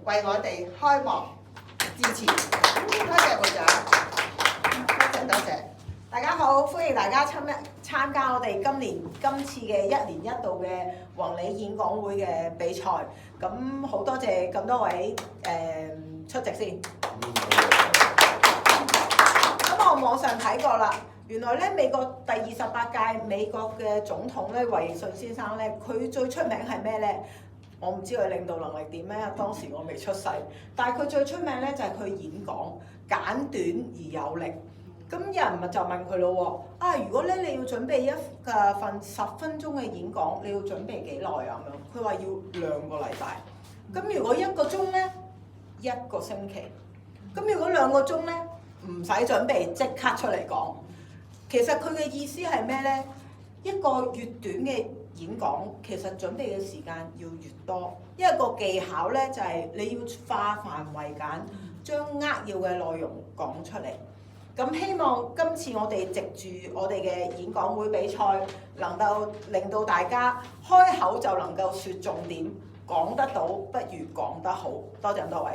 為我哋開幕致辭。多謝會長，多謝。大家好，歡迎大家參加我哋今次嘅一年一度嘅宏利演講會嘅比賽。咁好多謝咁多位出席先。咁我網上睇過啦，原來咧美國第28屆美國嘅總統咧維信先生咧，佢最出名係咩咧？我唔知佢領導能力點咧，當時我未出世。但係佢最出名咧就係佢演講簡短而有力。咁有人咪就問佢咯喎，如果咧你要準備一份10分鐘嘅演講，你要準備幾耐啊？咁樣，佢話要2個禮拜。咁如果1個鐘咧，1個星期。咁如果2個鐘咧，唔使準備即刻出嚟講。其實佢嘅意思係咩咧？一個越短嘅演講，其實準備嘅時間要越多。一個技巧咧就係你要化繁為簡，將扼要嘅內容講出嚟。咁希望今次我哋藉住我哋嘅演講會比賽，能夠令到大家開口就能夠說重點，講得到不如講得好。多謝咁多位。